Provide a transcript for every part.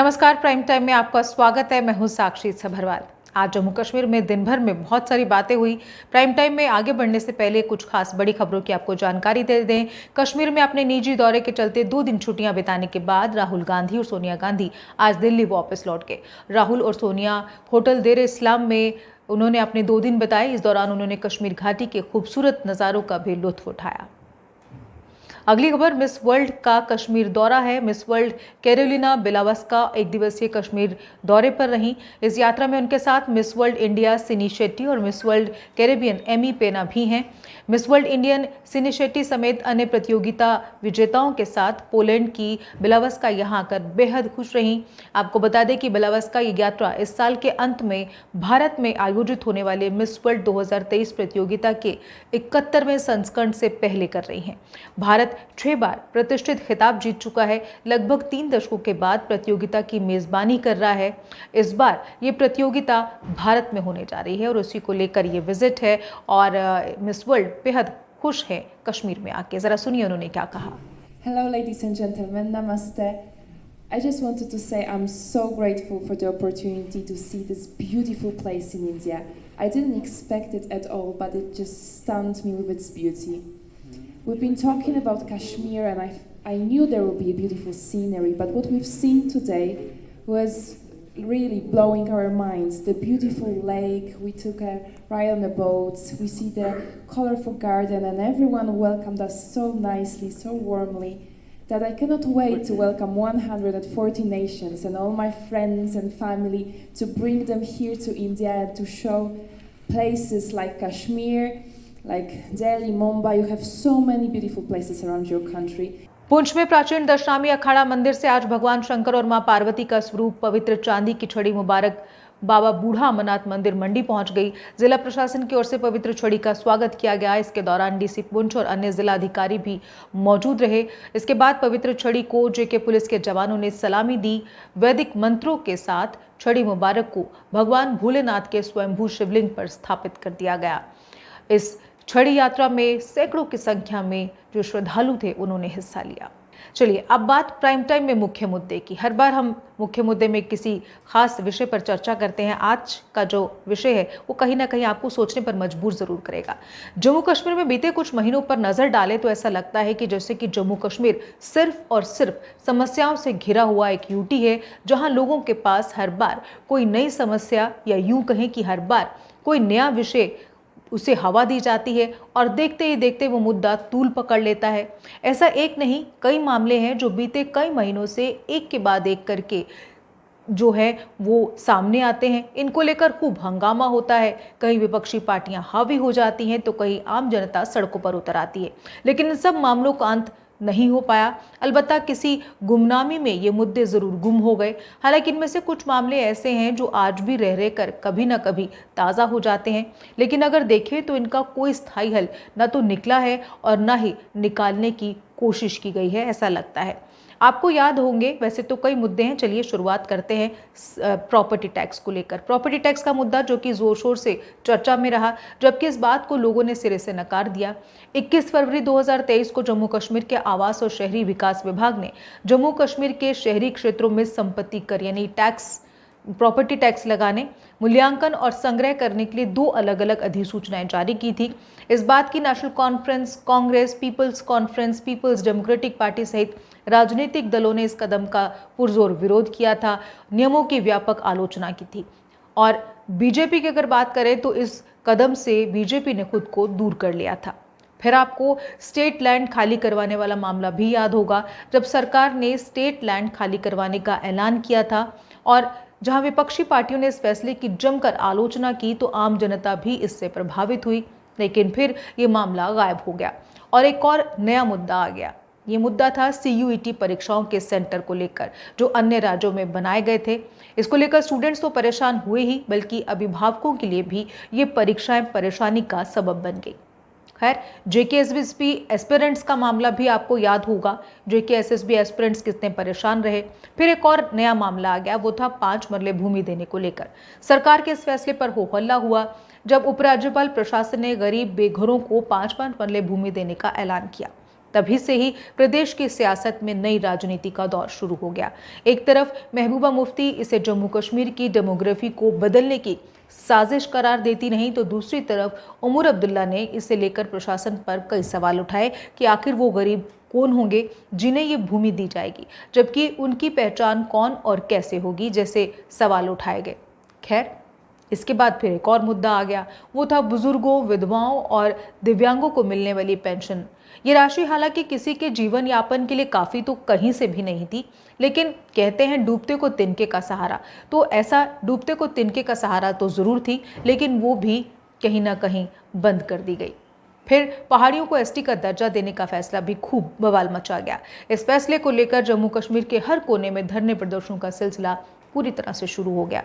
नमस्कार, prime time में आपका स्वागत है। मैं हूं साक्षी सभरवाल। आज जम्मू कश्मीर में दिन भर में बहुत सारी बातें हुई। प्राइम टाइम में आगे बढ़ने से पहले कुछ खास बड़ी खबरों की आपको जानकारी दे दें। कश्मीर में अपने निजी दौरे के चलते 2 दिन छुट्टियां बिताने के बाद राहुल गांधी और सोनिया गांधी आज दिल्ली वापस लौट गए। राहुल और सोनिया होटल देर इस्लाम में उन्होंने अपने 2 दिन बिताए। इस दौरान उन्होंने कश्मीर घाटी के खूबसूरत नज़ारों का भी लुत्फ उठाया। अगली खबर मिस वर्ल्ड का कश्मीर दौरा है। मिस वर्ल्ड कैरोलिना बिलावस्का 1 दिवसीय कश्मीर दौरे पर रहीं। इस यात्रा में उनके साथ मिस वर्ल्ड इंडिया सिनी शेट्टी और मिस वर्ल्ड कैरेबियन एमी पेना भी हैं। मिस वर्ल्ड इंडियन सिनी शेट्टी समेत अन्य प्रतियोगिता विजेताओं के साथ पोलैंड की बिलावस्का यहां आकर बेहद खुश रहीं। आपको बता दें कि बिलावस्का ये यात्रा इस साल के अंत में भारत में आयोजित होने वाले मिस वर्ल्ड 2023 प्रतियोगिता के 71वें संस्करण से पहले कर रही हैं। भारत 6 बार प्रतिष्ठित खिताब जीत चुका है। लगभग 3 दशकों के बाद प्रतियोगिता की मेजबानी कर रहा है। इस बार ये प्रतियोगिता भारत में होने जा रही है और उसी को लेकर ये विजिट है और मिस वर्ल्ड बेहद खुश है कश्मीर में आके। जरा सुनिए उन्होंने क्या कहा। Hello ladies and gentlemen, namaste. I just wanted to say I'm so grateful for the opportunity to see this beautiful place in India. I didn't expect it at all, but it just stunned me with its beauty. We've been talking about Kashmir and I knew there would be a beautiful scenery, but what we've seen today was really blowing our minds. The beautiful lake, we took a ride on the boats, we see the colorful garden and everyone welcomed us so nicely, so warmly that I cannot wait to welcome 140 nations and all my friends and family to bring them here to India and to show places like Kashmir, like Delhi, Mumbai. You have so many beautiful places around your country. Poonch में प्राचीन दशनामी अखाड़ा मंदिर से आज भगवान शंकर और मां पार्वती का स्वरूप पवित्र चांदी की छड़ी मुबारक बाबा बूढ़ा अमरनाथ मंदिर मंडी पहुंच गई। जिला प्रशासन की ओर से पवित्र छड़ी का स्वागत किया गया। इसके दौरान डीसी पुंछ और अन्य जिला अधिकारी भी मौजूद रहे। इसके बाद पवित्र छड़ी को जेके पुलिस के जवानों ने सलामी दी। वैदिक मंत्रों के साथ छड़ी मुबारक को भगवान भोलेनाथ के स्वयंभू शिवलिंग पर स्थापित कर दिया गया। इस छड़ी यात्रा में सैकड़ों की संख्या में जो श्रद्धालु थे उन्होंने हिस्सा लिया। चलिए अब बात प्राइम टाइम में मुख्य मुद्दे की। हर बार हम मुख्य मुद्दे में किसी खास विषय पर चर्चा करते हैं। आज का जो विषय है वो कहीं ना कहीं आपको सोचने पर मजबूर जरूर करेगा। जम्मू कश्मीर में बीते कुछ महीनों पर नजर डालें तो ऐसा लगता है कि जैसे कि जम्मू कश्मीर सिर्फ और सिर्फ समस्याओं से घिरा हुआ एक यूटी है, जहां लोगों के पास हर बार कोई नई समस्या या यूं कहें कि हर बार कोई नया विषय उसे हवा दी जाती है और देखते ही देखते वो मुद्दा तूल पकड़ लेता है। ऐसा एक नहीं कई मामले हैं जो बीते कई महीनों से एक के बाद एक करके जो है वो सामने आते हैं। इनको लेकर खूब हंगामा होता है। कहीं विपक्षी पार्टियां हावी हो जाती हैं तो कहीं आम जनता सड़कों पर उतर आती है। लेकिन इन सब मामलों का अंत नहीं हो पाया। अलबत्ता किसी गुमनामी में ये मुद्दे जरूर गुम हो गए। हालांकि इनमें से कुछ मामले ऐसे हैं जो आज भी रह कर कभी ना कभी ताज़ा हो जाते हैं, लेकिन अगर देखें तो इनका कोई स्थायी हल न तो निकला है और न ही निकालने की कोशिश की गई है, ऐसा लगता है। आपको याद होंगे, वैसे तो कई मुद्दे हैं। चलिए शुरुआत करते हैं प्रॉपर्टी टैक्स को लेकर। प्रॉपर्टी टैक्स का मुद्दा जो कि जोर शोर से चर्चा में रहा, जबकि इस बात को लोगों ने सिरे से नकार दिया। 21 फरवरी 2023 को जम्मू कश्मीर के आवास और शहरी विकास विभाग ने जम्मू कश्मीर के शहरी क्षेत्रों में संपत्ति कर यानी टैक्स प्रॉपर्टी टैक्स लगाने, मूल्यांकन और संग्रह करने के लिए 2 अलग अलग अधिसूचनाएं जारी की थी। इस बात की नेशनल कॉन्फ्रेंस, कांग्रेस, पीपल्स कॉन्फ्रेंस, पीपल्स डेमोक्रेटिक पार्टी सहित राजनीतिक दलों ने इस कदम का पुरजोर विरोध किया था, नियमों की व्यापक आलोचना की थी। और बीजेपी की अगर बात करें तो इस कदम से बीजेपी ने खुद को दूर कर लिया था। फिर आपको स्टेट लैंड खाली करवाने वाला मामला भी याद होगा, जब सरकार ने स्टेट लैंड खाली करवाने का ऐलान किया था और जहां विपक्षी पार्टियों ने इस फैसले की जमकर आलोचना की तो आम जनता भी इससे प्रभावित हुई। लेकिन फिर ये मामला गायब हो गया और एक और नया मुद्दा आ गया। ये मुद्दा था CUET परीक्षाओं के सेंटर को लेकर जो अन्य राज्यों में बनाए गए थे। इसको लेकर स्टूडेंट्स तो परेशान हुए ही, बल्कि अभिभावकों के लिए भी ये परीक्षाएं परेशानी का सबब बन गई। खैर, JKSSB एस्पिरेंट्स का मामला भी आपको याद होगा। JKSSB एस्पिरेंट्स कितने परेशान रहे। फिर एक और नया मामला आ गया, वो था 5 मरले भूमि देने को लेकर। सरकार के इस फैसले पर हो हल्ला हुआ जब उपराज्यपाल प्रशासन ने गरीब बेघरों को 5-5 मरले भूमि देने का ऐलान किया। तभी से ही प्रदेश की सियासत में नई राजनीति का दौर शुरू हो गया। एक तरफ महबूबा मुफ्ती इसे जम्मू कश्मीर की डेमोग्राफी को बदलने की साजिश करार देती नहीं तो दूसरी तरफ उमर अब्दुल्ला ने इसे लेकर प्रशासन पर कई सवाल उठाए कि आखिर वो गरीब कौन होंगे जिन्हें ये भूमि दी जाएगी, जबकि उनकी पहचान कौन और कैसे होगी जैसे सवाल उठाए गए। खैर, इसके बाद फिर एक और मुद्दा आ गया, वो था बुजुर्गों, विधवाओं और दिव्यांगों को मिलने वाली पेंशन। ये राशि हालांकि किसी के जीवन यापन के लिए काफ़ी तो कहीं से भी नहीं थी, लेकिन कहते हैं डूबते को तिनके का सहारा, तो ऐसा डूबते को तिनके का सहारा तो ज़रूर थी, लेकिन वो भी कहीं ना कहीं बंद कर दी गई। फिर पहाड़ियों को एसटी का दर्जा देने का फैसला भी खूब बवाल मचा गया। इस फैसले को लेकर जम्मू कश्मीर के हर कोने में धरने प्रदर्शनों का सिलसिला पूरी तरह से शुरू हो गया।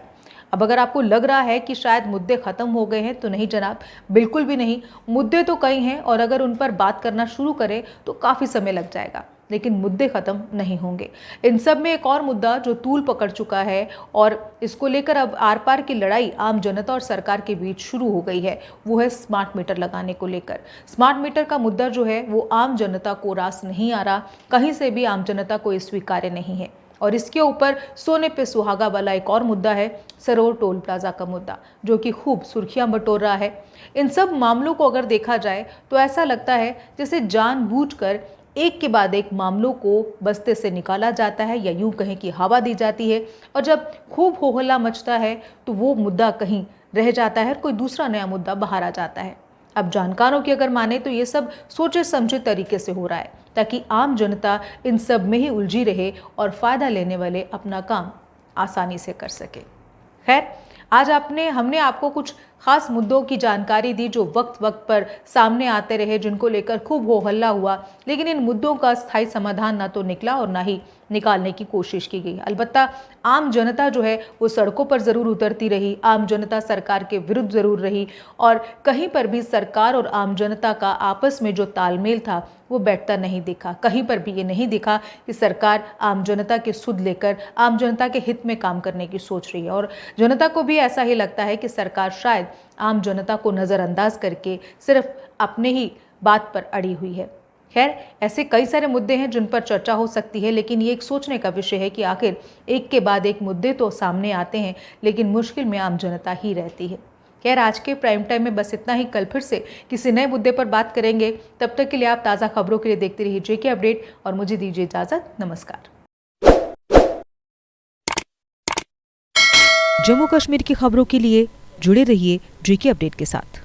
अब अगर आपको लग रहा है कि शायद मुद्दे खत्म हो गए हैं, तो नहीं जनाब, बिल्कुल भी नहीं। मुद्दे तो कई हैं और अगर उन पर बात करना शुरू करें तो काफ़ी समय लग जाएगा, लेकिन मुद्दे खत्म नहीं होंगे। इन सब में एक और मुद्दा जो तूल पकड़ चुका है और इसको लेकर अब आर पार की लड़ाई आम जनता और सरकार के बीच शुरू हो गई है, वो है स्मार्ट मीटर लगाने को लेकर। स्मार्ट मीटर का मुद्दा जो है वो आम जनता को रास नहीं आ रहा, कहीं से भी आम जनता को स्वीकार्य नहीं है। और इसके ऊपर सोने पे सुहागा वाला एक और मुद्दा है सरोर टोल प्लाजा का मुद्दा, जो कि खूब सुर्खियां बटोर रहा है। इन सब मामलों को अगर देखा जाए तो ऐसा लगता है जैसे जानबूझकर एक के बाद एक मामलों को बस्ते से निकाला जाता है, या यूं कहें कि हवा दी जाती है, और जब खूब हो हल्ला मचता है तो वो मुद्दा कहीं रह जाता है और कोई दूसरा नया मुद्दा बाहर आ जाता है। अब जानकारों की अगर माने तो ये सब सोचे समझे तरीके से हो रहा है, ताकि आम जनता इन सब में ही उलझी रहे और फायदा लेने वाले अपना काम आसानी से कर सके। खैर, आज हमने आपको कुछ खास मुद्दों की जानकारी दी जो वक्त वक्त पर सामने आते रहे, जिनको लेकर खूब हो हल्ला हुआ, लेकिन इन मुद्दों का स्थायी समाधान ना तो निकला और ना ही निकालने की कोशिश की गई। अलबत्ता आम जनता जो है वो सड़कों पर ज़रूर उतरती रही, आम जनता सरकार के विरुद्ध ज़रूर रही, और कहीं पर भी सरकार और आम जनता का आपस में जो तालमेल था वो बैठता नहीं दिखा। कहीं पर भी ये नहीं दिखा कि सरकार आम जनता के सुध लेकर आम जनता के हित में काम करने की सोच रही है, और जनता को भी ऐसा ही लगता है कि सरकार शायद आम जनता को नज़रअंदाज करके सिर्फ अपने ही बात पर अड़ी हुई है। खैर, ऐसे कई सारे मुद्दे हैं जिन पर चर्चा हो सकती है, लेकिन ये एक सोचने का विषय है कि आखिर एक के बाद एक मुद्दे तो सामने आते हैं, लेकिन मुश्किल में आम जनता ही रहती है। खैर, आज के प्राइम टाइम में बस इतना ही। कल फिर से किसी नए मुद्दे पर बात करेंगे। तब तक के लिए आप ताज़ा खबरों के लिए देखते रहिए जेके अपडेट और मुझे दीजिए इजाज़त। नमस्कार। जम्मू कश्मीर की खबरों के लिए जुड़े रहिए जेके अपडेट के साथ।